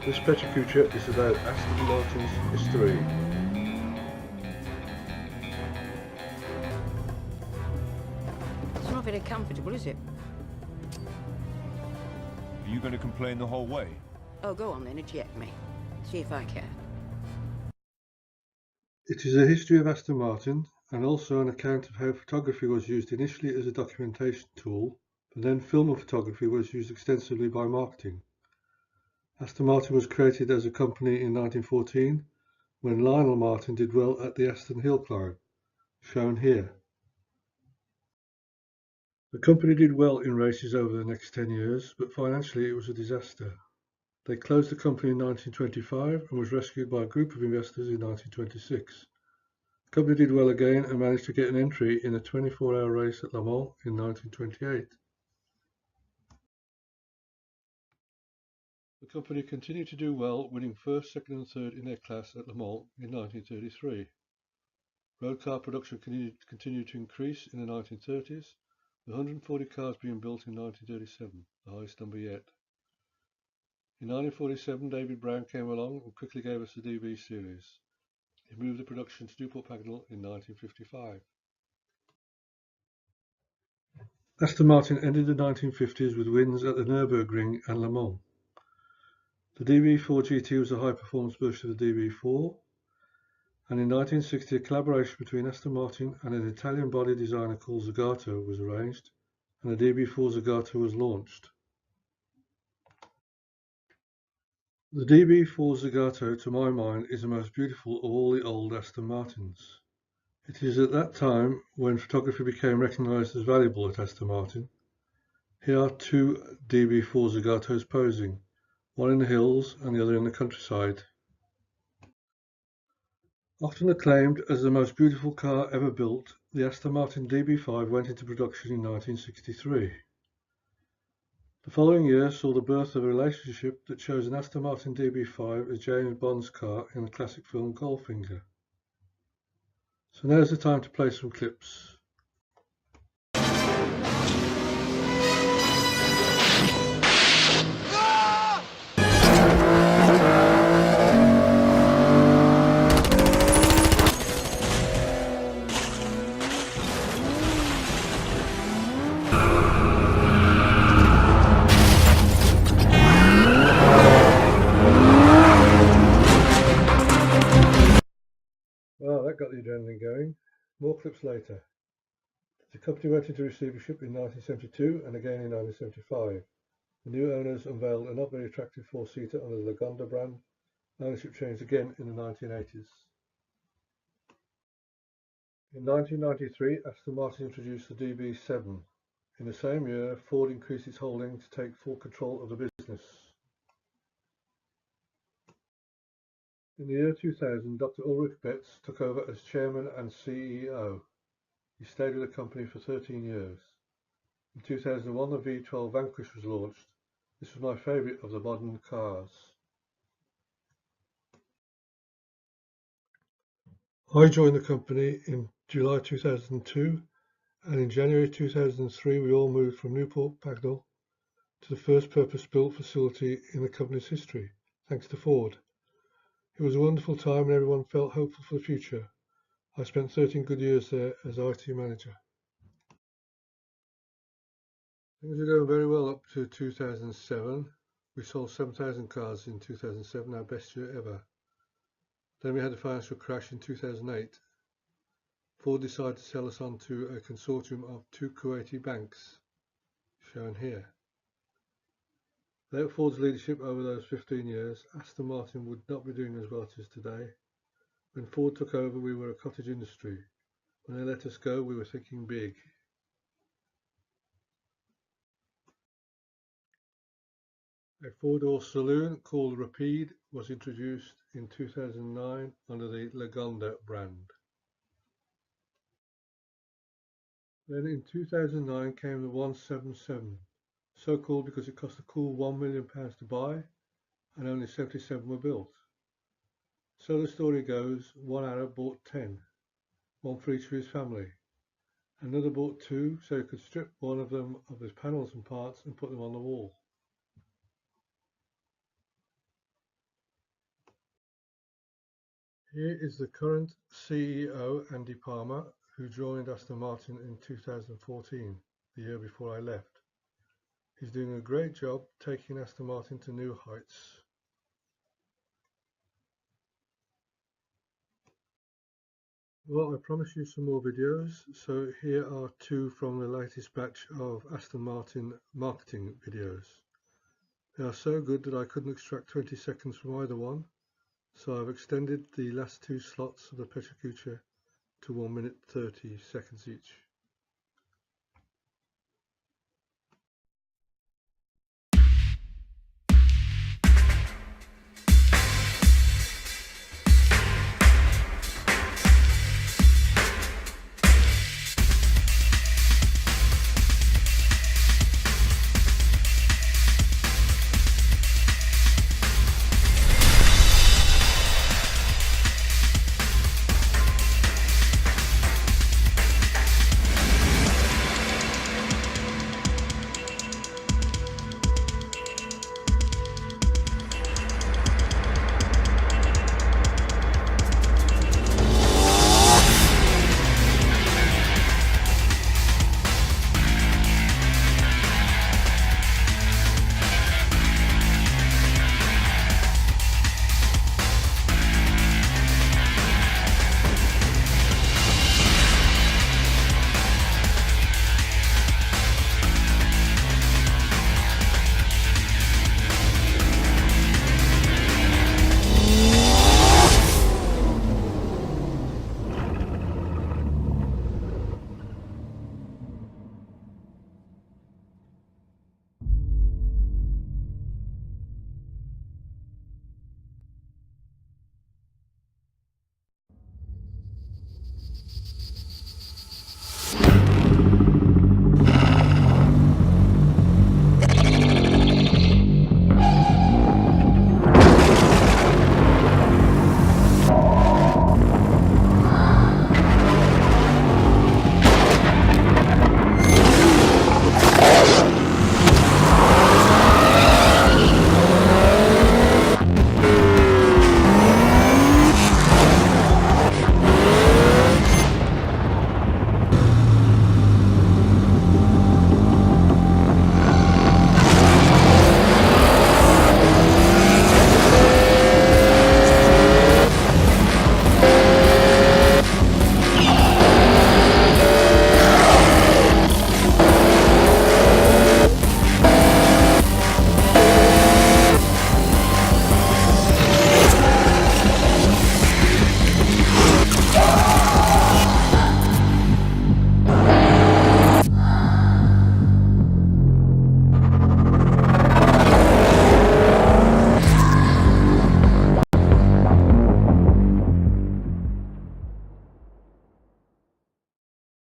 This Pecha Kucha is about Aston Martin's history. It's not very comfortable, is it? Are you going to complain the whole way? Oh, go on then, eject me. See if I can. It is a history of Aston Martin and also an account of how photography was used initially as a documentation tool, but then film and photography was used extensively by marketing. Aston Martin was created as a company in 1914 when Lionel Martin did well at the Aston Hill climb, shown here. The company did well in races over the next 10 years, but financially it was a disaster. They closed the company in 1925 and was rescued by a group of investors in 1926. The company did well again and managed to get an entry in a 24-hour race at Le Mans in 1928. The company continued to do well, winning first, second and third in their class at Le Mans in 1933. Road car production continued to increase in the 1930s, with 140 cars being built in 1937, the highest number yet. In 1947, David Brown came along and quickly gave us the DB series. He moved the production to Newport Pagnell in 1955. Aston Martin ended the 1950s with wins at the Nürburgring and Le Mans. The DB4 GT was a high-performance version of the DB4, and in 1960 a collaboration between Aston Martin and an Italian body designer called Zagato was arranged, and the DB4 Zagato was launched. The DB4 Zagato, to my mind, is the most beautiful of all the old Aston Martins. It is at that time when photography became recognised as valuable at Aston Martin. Here are two DB4 Zagatos posing, one in the hills and the other in the countryside. Often acclaimed as the most beautiful car ever built, the Aston Martin DB5 went into production in 1963. The following year saw the birth of a relationship that chose an Aston Martin DB5 as James Bond's car in the classic film Goldfinger. So now's the time to play some clips. Well, that got the adrenaline going. More clips later. The company went into receivership in 1972 and again in 1975. The new owners unveiled a not very attractive four-seater under the Lagonda brand. Ownership changed again in the 1980s. In 1993, Aston Martin introduced the DB7. In the same year, Ford increased its holding to take full control of the business. In the year 2000, Dr. Ulrich Betz took over as chairman and CEO. He stayed with the company for 13 years. In 2001, the V12 Vanquish was launched. This was my favourite of the modern cars. I joined the company in July 2002, and in January 2003 we all moved from Newport Pagnell to the first purpose-built facility in the company's history, thanks to Ford. It was a wonderful time and everyone felt hopeful for the future. I spent 13 good years there as IT manager. Things were going very well up to 2007. We sold 7,000 cars in 2007, our best year ever. Then we had a financial crash in 2008. Ford decided to sell us on to a consortium of two Kuwaiti banks, shown here. Without Ford's leadership over those 15 years, Aston Martin would not be doing as well as it is today. When Ford took over, we were a cottage industry. When they let us go, we were thinking big. A four-door saloon called Rapide was introduced in 2009 under the Lagonda brand. Then in 2009 came the 177, so called because it cost a cool £1 million to buy and only 77 were built. So the story goes, one Arab bought 10, one for each of his family. Another bought 2 so he could strip one of them of his panels and parts and put them on the wall. Here is the current CEO, Andy Palmer, who joined Aston Martin in 2014, the year before I left. He's doing a great job taking Aston Martin to new heights. Well, I promised you some more videos, so here are two from the latest batch of Aston Martin marketing videos. They are so good that I couldn't extract 20 seconds from either one, so I've extended the last two slots of the Pecha Kucha to 1 minute 30 seconds each.